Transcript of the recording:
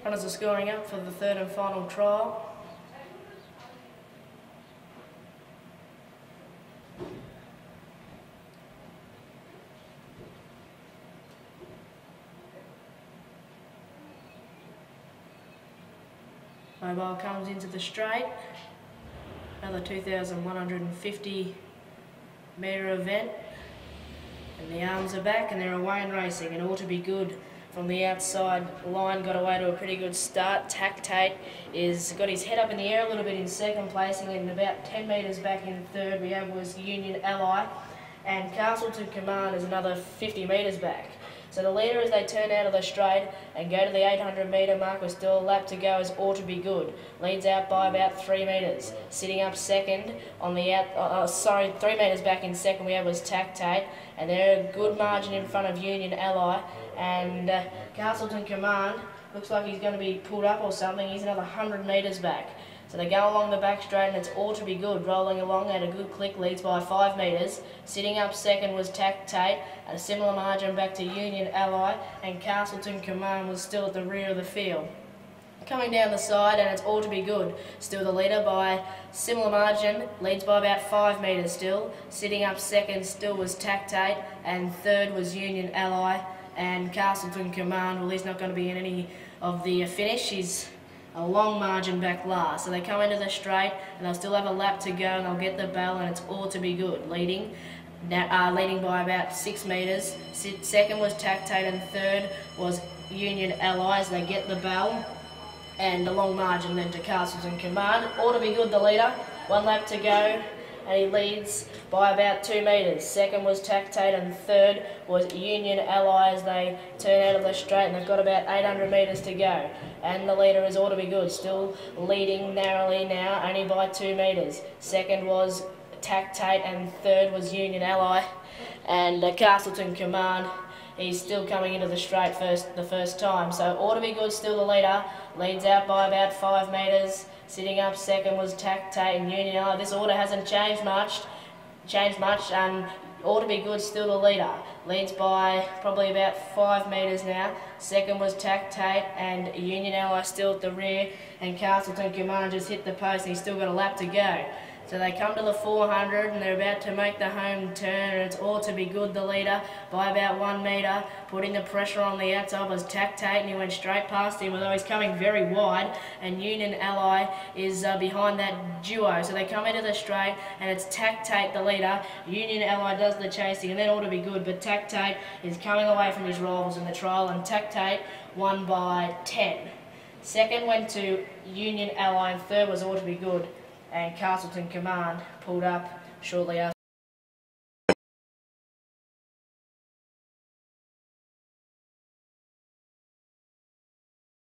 Runners are scoring up for the third and final trial. Mobile comes into the straight. Another 2,150 metre event. And the arms are back and they're away and racing and all to be good. From the outside line, got away to a pretty good start. Tactate is got his head up in the air a little bit in second placing, and about 10 metres back in third we have was Union Ally, and Castleton Command is another 50 metres back. So the leader, as they turn out of the straight and go to the 800 metre mark with still a lap to go, is Ought to Be Good. Leads out by about 3 metres. Sitting up second on the 3 metres back in second we have was Tactate, and they're a good margin in front of Union Ally. And Castleton Command looks like he's going to be pulled up or something. He's another 100 metres back. So they go along the back straight and it's Ought to Be Good, rolling along at a good click, leads by 5 metres. Sitting up second was Tactate, at a similar margin back to Union Ally, and Castleton Command was still at the rear of the field. Coming down the side and it's Ought to Be Good, still the leader by similar margin, leads by about 5 metres still. Sitting up second still was Tactate, and third was Union Ally, and Castleton Command, well, he's not going to be in any of the finish. He's a long margin back last. So they come into the straight and they'll still have a lap to go and they'll get the bell, and it's Ought to Be Good leading by about 6 metres. Second was Tactate and third was Union Allies. They get the bell and the long margin then to Castleton Command. Ought to Be Good the leader, 1 lap to go, and he leads by about 2 metres. Second was Tactate and third was Union Allies. They turn out of the straight and they've got about 800 metres to go. And the leader is Ought to Be Good, still leading narrowly now, only by 2 metres. Second was Tactate and third was Union Ally. And Castleton Command, he's still coming into the straight the first time. So Ought to Be Good still the leader, leads out by about 5 metres. Sitting up second was Tactate and Union Ally. This order hasn't changed much. Ought to Be Good still the leader, leads by probably about 5 metres now. Second was Tactate and Union Ally still at the rear, and Castleton Command just hit the post and he's still got a lap to go. So they come to the 400 and they're about to make the home turn, and it's Ought to Be Good the leader by about 1 metre. Putting the pressure on the outside was Tactate, and he went straight past him, although he's coming very wide, and Union Ally is behind that duo. So they come into the straight and it's Tactate the leader. Union Ally does the chasing and then Ought to Be Good, but Tactate is coming away from his rivals in the trial, and Tactate won by 10. Second went to Union Ally and third was Ought to Be Good, and Castleton Command pulled up shortly after.